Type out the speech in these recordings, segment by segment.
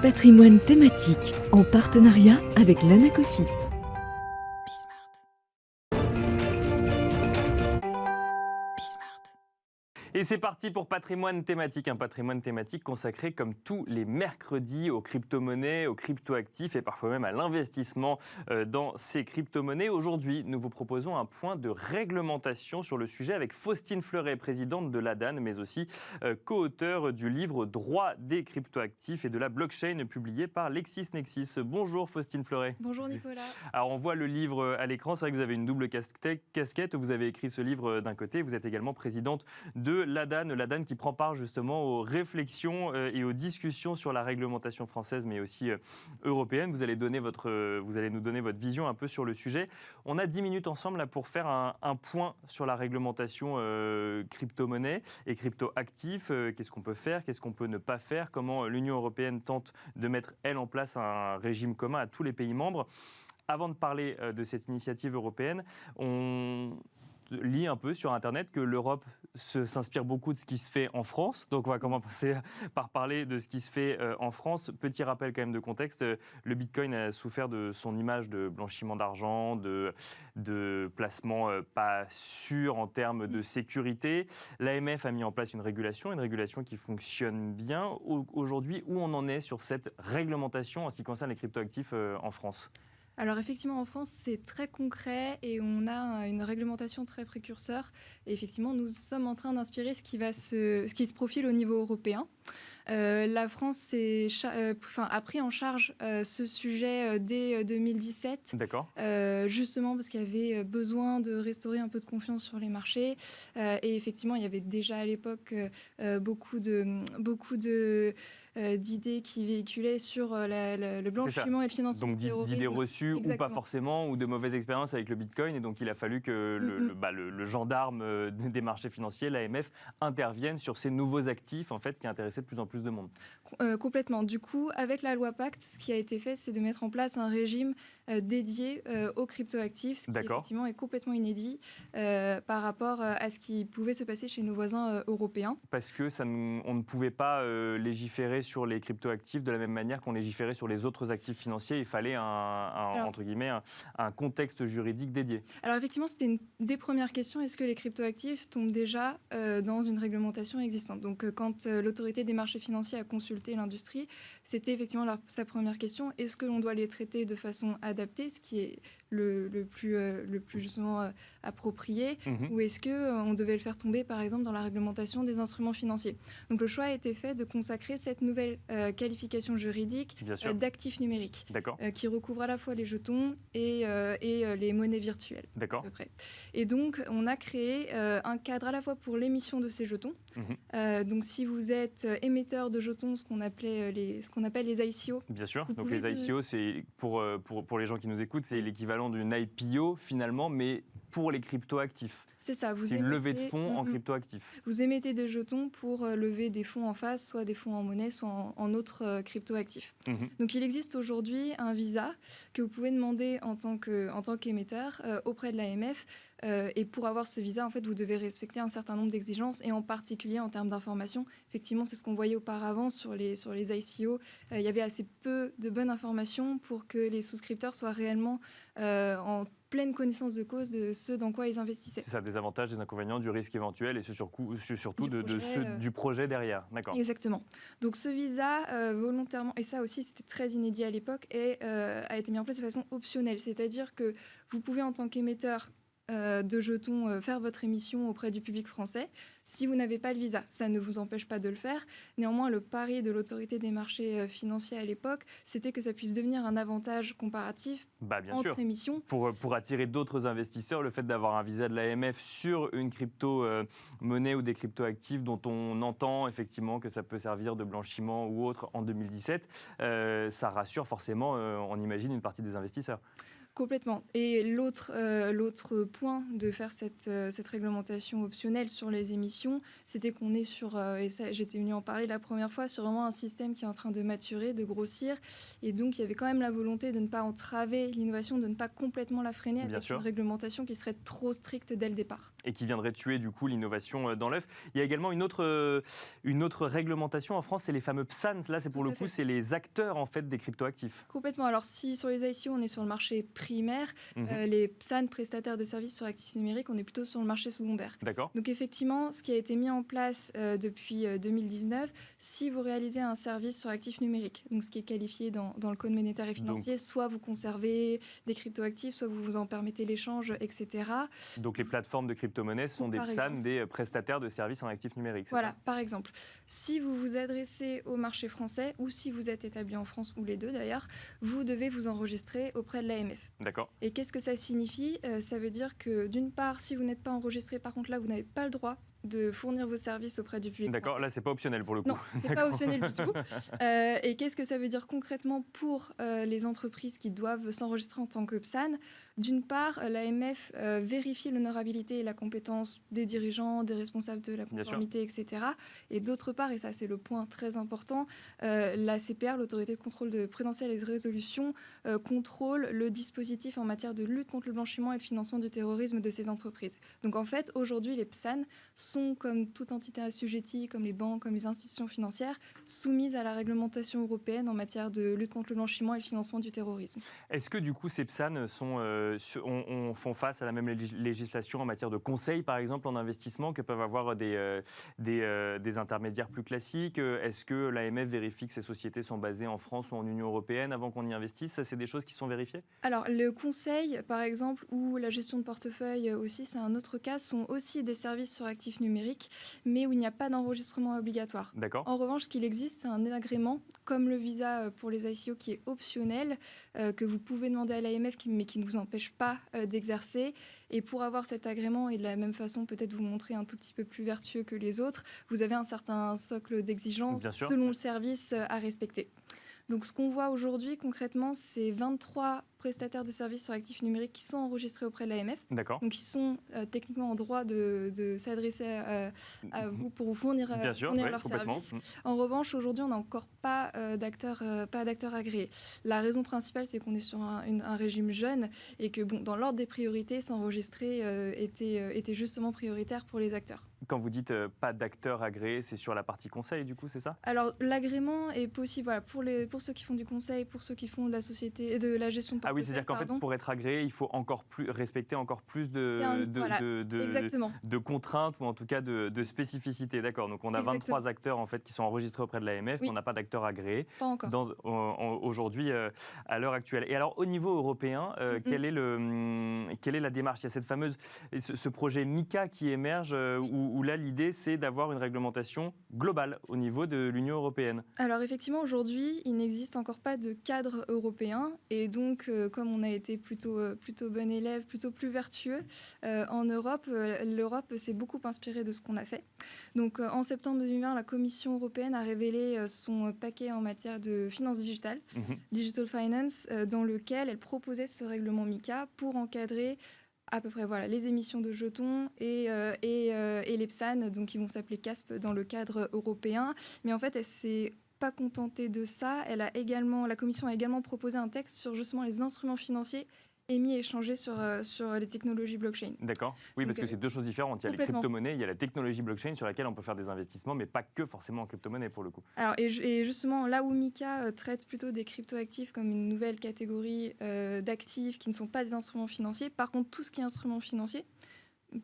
Patrimoine thématique en partenariat avec l'Anacofi. Et c'est parti pour Patrimoine thématique, un patrimoine thématique consacré comme tous les mercredis aux crypto-monnaies, aux crypto-actifs et parfois même à l'investissement dans ces crypto-monnaies. Aujourd'hui, nous vous proposons un point de réglementation sur le sujet avec Faustine Fleuret, présidente de l'ADAN, mais aussi co-auteure du livre Droit des crypto-actifs et de la blockchain publié par LexisNexis. Bonjour Faustine Fleuret. Bonjour Nicolas. Alors on voit le livre à l'écran, c'est vrai que vous avez une double casquette, vous avez écrit ce livre d'un côté, vous êtes également présidente de l'ADAN qui prend part justement aux réflexions et aux discussions sur la réglementation française mais aussi européenne. Vous allez nous donner votre vision un peu sur le sujet. On a 10 minutes ensemble là, pour faire un point sur la réglementation crypto-monnaie et crypto-actifs. Qu'est-ce qu'on peut faire, qu'est-ce qu'on peut ne pas faire, comment l'Union européenne tente de mettre, elle, en place un régime commun à tous les pays membres. Avant de parler de cette initiative européenne, on lit un peu sur Internet que l'Europe s'inspire beaucoup de ce qui se fait en France. Donc on va commencer par parler de ce qui se fait en France. Petit rappel quand même de contexte, le Bitcoin a souffert de son image de blanchiment d'argent, de placement pas sûr en termes de sécurité. L'AMF a mis en place une régulation qui fonctionne bien. Aujourd'hui, où on en est sur cette réglementation en ce qui concerne les cryptoactifs en France ? Alors effectivement, en France, c'est très concret et on a une réglementation très précurseur. Et effectivement, nous sommes en train d'inspirer ce qui se profile au niveau européen. La France a pris en charge ce sujet dès 2017. D'accord. Justement parce qu'il y avait besoin de restaurer un peu de confiance sur les marchés. Et effectivement, il y avait déjà à l'époque beaucoup d'idées qui véhiculaient sur le blanchiment et le financement du terrorisme. Donc d'idées reçues. Exactement. Ou pas forcément, ou de mauvaises expériences avec le Bitcoin. Et donc il a fallu que le gendarme des marchés financiers, l'AMF, intervienne sur ces nouveaux actifs en fait, qui intéressaient de plus en plus de monde. Complètement. Du coup, avec la loi Pacte, ce qui a été fait, c'est de mettre en place un régime dédié aux cryptoactifs, ce qui effectivement est complètement inédit par rapport à ce qui pouvait se passer chez nos voisins européens. Parce que on ne pouvait pas légiférer sur les cryptoactifs de la même manière qu'on légiférait sur les autres actifs financiers. Il fallait entre guillemets, un contexte juridique dédié. Alors effectivement, c'était une des premières questions. Est-ce que les cryptoactifs tombent déjà dans une réglementation existante ? Donc quand l'autorité des marchés financiers a consulté l'industrie, c'était effectivement sa première question. Est-ce que l'on doit les traiter de façon adaptée, ce qui est le plus justement approprié, ou est-ce qu'on devait le faire tomber par exemple dans la réglementation des instruments financiers ? Donc le choix a été fait de consacrer cette nouvelle qualification juridique d'actifs numériques qui recouvre à la fois les jetons et les monnaies virtuelles. D'accord. À peu près. Et donc on a créé un cadre à la fois pour l'émission de ces jetons. Donc si vous êtes émetteur de jetons, ce qu'on appelle les ICO. Bien sûr. Donc les ICO, c'est pour les gens qui nous écoutent, c'est l'équivalent d'une IPO finalement, mais pour les cryptoactifs. C'est ça. C'est une levée de fonds en cryptoactifs. Vous émettez des jetons pour lever des fonds en face, soit des fonds en monnaie, soit en autres cryptoactifs. Donc il existe aujourd'hui un visa que vous pouvez demander en tant qu'émetteur auprès de l'AMF. Et pour avoir ce visa, en fait, vous devez respecter un certain nombre d'exigences, et en particulier en termes d'information. Effectivement, c'est ce qu'on voyait auparavant sur les ICO. Il y avait assez peu de bonnes informations pour que les souscripteurs soient réellement en pleine connaissance de cause de ce dans quoi ils investissaient. C'est ça, des avantages, des inconvénients, du risque éventuel et surtout du projet derrière. D'accord. Exactement. Donc ce visa, volontairement, et ça aussi c'était très inédit à l'époque, a été mis en place de façon optionnelle. C'est-à-dire que vous pouvez en tant qu'émetteur de jetons faire votre émission auprès du public français si vous n'avez pas le visa. Ça ne vous empêche pas de le faire. Néanmoins, le pari de l'autorité des marchés financiers à l'époque, c'était que ça puisse devenir un avantage comparatif entre émissions. Pour attirer d'autres investisseurs, le fait d'avoir un visa de l'AMF sur une crypto-monnaie ou des crypto-actifs dont on entend effectivement que ça peut servir de blanchiment ou autre en 2017, ça rassure forcément, on imagine, une partie des investisseurs. Complètement. Et l'autre point de faire cette réglementation optionnelle sur les émissions position, c'était qu'on est sur, et ça, j'étais venue en parler la première fois, sur vraiment un système qui est en train de maturer, de grossir. Et donc, il y avait quand même la volonté de ne pas entraver l'innovation, de ne pas complètement la freiner avec une réglementation qui serait trop stricte dès le départ. Et qui viendrait tuer du coup l'innovation dans l'œuf. Il y a également une autre réglementation en France, c'est les fameux PSAN. Là, c'est pour le coup, c'est les acteurs en fait des cryptoactifs. Complètement. Alors, si sur les ICO, on est sur le marché primaire, les PSAN, prestataires de services sur actifs numériques, on est plutôt sur le marché secondaire. D'accord. Donc, effectivement, ce qui a été mis en place depuis 2019, si vous réalisez un service sur actifs numériques, donc ce qui est qualifié dans le code monétaire et financier, soit vous conservez des cryptoactifs, soit vous en permettez l'échange, etc. Donc, les plateformes de crypto-monnaies sont des PSAN, des prestataires de services en actifs numériques. Voilà, par exemple. Si vous vous adressez au marché français ou si vous êtes établi en France, ou les deux d'ailleurs, vous devez vous enregistrer auprès de l'AMF. D'accord. Et qu'est-ce que ça signifie ? Ça veut dire que d'une part, si vous n'êtes pas enregistré, par contre là, vous n'avez pas le droit de fournir vos services auprès du public. D'accord, là c'est pas optionnel pour le coup. Non, c'est pas optionnel du tout. Et qu'est-ce que ça veut dire concrètement pour les entreprises qui doivent s'enregistrer en tant que PSAN ? D'une part, l'AMF vérifie l'honorabilité et la compétence des dirigeants, des responsables de la conformité, etc. Et d'autre part, et ça c'est le point très important, la CPR, l'autorité de contrôle prudentiel et de résolution, contrôle le dispositif en matière de lutte contre le blanchiment et le financement du terrorisme de ces entreprises. Donc en fait, aujourd'hui, les PSAN sont, comme toute entité assujettie, comme les banques, comme les institutions financières, soumises à la réglementation européenne en matière de lutte contre le blanchiment et le financement du terrorisme. Est-ce que du coup ces PSAN font face à la même législation en matière de conseil, par exemple, en investissement, que peuvent avoir des intermédiaires plus classiques ? Est-ce que l'AMF vérifie que ces sociétés sont basées en France ou en Union européenne avant qu'on y investisse ? Ça, c'est des choses qui sont vérifiées ? Alors, le conseil, par exemple, ou la gestion de portefeuille aussi, c'est un autre cas, sont aussi des services sur actifs numériques, mais où il n'y a pas d'enregistrement obligatoire. D'accord. En revanche, ce qu'il existe, c'est un agrément, comme le visa pour les ICO, qui est optionnel, que vous pouvez demander à l'AMF, mais qui ne vous empêche pas d'exercer. Et pour avoir cet agrément, et de la même façon, peut-être vous montrer un tout petit peu plus vertueux que les autres, vous avez un certain socle d'exigences selon le service à respecter. Donc, ce qu'on voit aujourd'hui, concrètement, c'est 23 prestataires de services sur actifs numériques qui sont enregistrés auprès de l'AMF. D'accord. Donc, ils sont techniquement en droit de s'adresser à vous pour vous fournir leurs services. En revanche, aujourd'hui, on n'a encore pas d'acteurs agréés. La raison principale, c'est qu'on est sur un régime jeune et que, dans l'ordre des priorités, s'enregistrer était justement prioritaire pour les acteurs. Quand vous dites pas d'acteurs agréés, c'est sur la partie conseil, du coup, c'est ça ? Alors, l'agrément est possible pour ceux qui font du conseil, pour ceux qui font de la société, de la gestion de portefeuille. Ah oui, c'est-à-dire qu'en fait, pour être agréé, il faut respecter encore plus de contraintes ou en tout cas de spécificités. D'accord, donc on a 23 acteurs en fait, qui sont enregistrés auprès de l'AMF, mais on n'a pas d'acteurs agréés. Pas encore. Aujourd'hui, à l'heure actuelle. Et alors, au niveau européen, quelle est la démarche ? Il y a ce projet MiCA qui émerge où là, l'idée, c'est d'avoir une réglementation globale au niveau de l'Union européenne. Alors, effectivement, aujourd'hui, il n'existe encore pas de cadre européen. Et donc, comme on a été plutôt bon élève, plutôt plus vertueux, en Europe, l'Europe s'est beaucoup inspirée de ce qu'on a fait. Donc, en septembre 2020, la Commission européenne a révélé son paquet en matière de finances digitales, Digital Finance, dans lequel elle proposait ce règlement MiCA pour encadrer à peu près les émissions de jetons et les PSAN, donc qui vont s'appeler CASP dans le cadre européen. Mais en fait, elle s'est pas contentée de ça. La Commission a également proposé un texte sur justement les instruments financiers émis et échangés sur les technologies blockchain. D'accord. Oui, parce que c'est deux choses différentes. Il y a les crypto-monnaies, il y a la technologie blockchain sur laquelle on peut faire des investissements, mais pas que forcément en crypto-monnaie pour le coup. Alors, et justement, là où MiCA traite plutôt des crypto-actifs comme une nouvelle catégorie d'actifs qui ne sont pas des instruments financiers, par contre, tout ce qui est instruments financiers,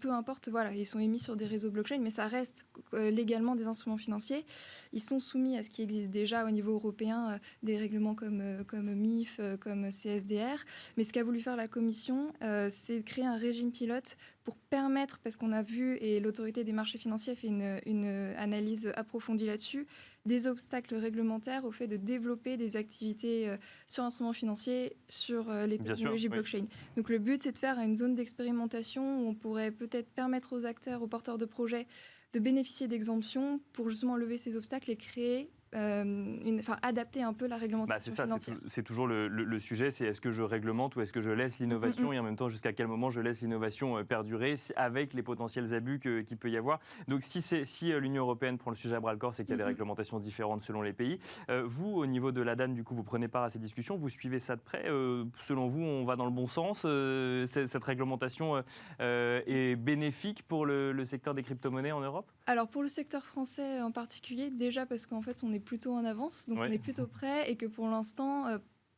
peu importe, ils sont émis sur des réseaux blockchain, mais ça reste légalement des instruments financiers. Ils sont soumis à ce qui existe déjà au niveau européen, des règlements comme MIF, comme CSDR. Mais ce qu'a voulu faire la Commission, c'est de créer un régime pilote pour permettre, parce qu'on a vu, et l'autorité des marchés financiers a fait une analyse approfondie là-dessus, des obstacles réglementaires au fait de développer des activités sur instruments financiers, sur les technologies blockchain. Oui. Donc le but, c'est de faire une zone d'expérimentation où on pourrait peut-être permettre aux acteurs, aux porteurs de projets, de bénéficier d'exemptions pour justement lever ces obstacles et créer adapter un peu la réglementation financière. C'est toujours le sujet, c'est est-ce que je réglemente ou est-ce que je laisse l'innovation et en même temps jusqu'à quel moment je laisse l'innovation perdurer avec les potentiels abus qu'il peut y avoir. Donc si l'Union européenne prend le sujet à bras-le-corps, c'est qu'il y a des réglementations différentes selon les pays. Vous, au niveau de l'ADAN, du coup, vous prenez part à ces discussions, vous suivez ça de près. Selon vous, on va dans le bon sens. Cette réglementation est bénéfique pour le secteur des crypto-monnaies en Europe? Alors pour le secteur français en particulier, déjà parce qu'en fait on est plutôt en avance, donc on est plutôt prêt et que pour l'instant,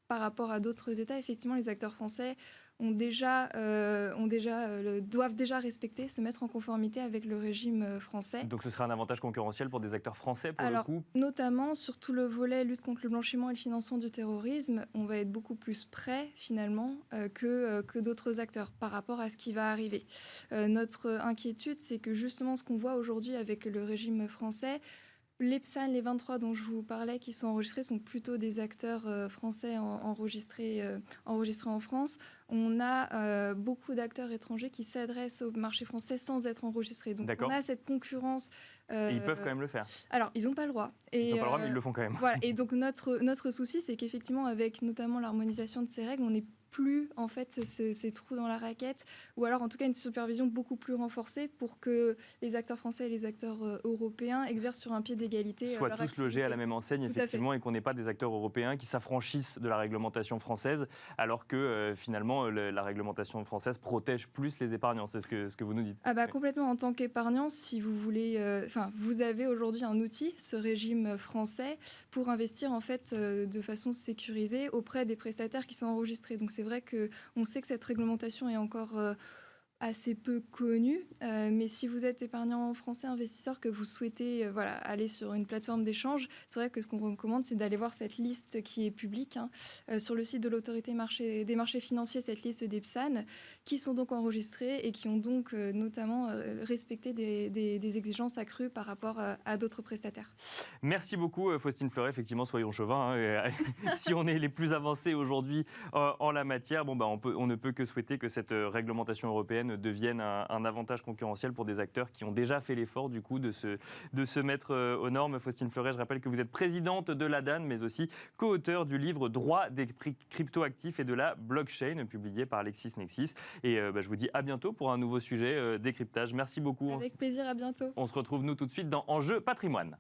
par rapport à d'autres États, effectivement les acteurs français doivent déjà respecter, se mettre en conformité avec le régime français. Donc ce serait un avantage concurrentiel pour des acteurs français pour le coup? Notamment sur tout le volet lutte contre le blanchiment et le financement du terrorisme, on va être beaucoup plus prêt finalement que d'autres acteurs par rapport à ce qui va arriver. Notre inquiétude, c'est que justement ce qu'on voit aujourd'hui avec le régime français, les PSAN, les 23 dont je vous parlais, qui sont enregistrés, sont plutôt des acteurs français enregistrés en France. On a beaucoup d'acteurs étrangers qui s'adressent au marché français sans être enregistrés. Donc on a cette concurrence. Et ils peuvent quand même le faire. Alors, ils n'ont pas le droit. Ils n'ont pas le droit, mais ils le font quand même. Voilà. Et donc notre souci, c'est qu'effectivement, avec notamment l'harmonisation de ces règles, on n'est plus en fait ces trous dans la raquette, ou alors en tout cas une supervision beaucoup plus renforcée pour que les acteurs français et les acteurs européens exercent sur un pied d'égalité soient leur tous activité. logés à la même enseigne, effectivement, et qu'on n'ait pas des acteurs européens qui s'affranchissent de la réglementation française, alors que finalement la réglementation française protège plus les épargnants. C'est ce que vous nous dites. Complètement. En tant qu'épargnant, si vous voulez, vous avez aujourd'hui un outil, ce régime français, pour investir en fait de façon sécurisée auprès des prestataires qui sont enregistrés. Donc c'est vrai qu'on sait que cette réglementation est encore assez peu connue, mais si vous êtes épargnant français, investisseur, que vous souhaitez aller sur une plateforme d'échange, c'est vrai que ce qu'on recommande, c'est d'aller voir cette liste qui est publique sur le site de l'autorité des marchés financiers, cette liste des PSAN, qui sont donc enregistrés et qui ont donc notamment respecté des exigences accrues par rapport à d'autres prestataires. Merci beaucoup Faustine Fleuret, effectivement, soyons chauvins. Si on est les plus avancés aujourd'hui en la matière, on ne peut que souhaiter que cette réglementation européenne devienne un avantage concurrentiel pour des acteurs qui ont déjà fait l'effort du coup de se mettre aux normes. Faustine Fleuret, je rappelle que vous êtes présidente de l'ADAN, mais aussi co-auteur du livre Droit des cryptoactifs et de la blockchain, publié par LexisNexis. Et je vous dis à bientôt pour un nouveau sujet décryptage. Merci beaucoup. Avec plaisir, à bientôt. On se retrouve nous tout de suite dans Enjeu Patrimoine.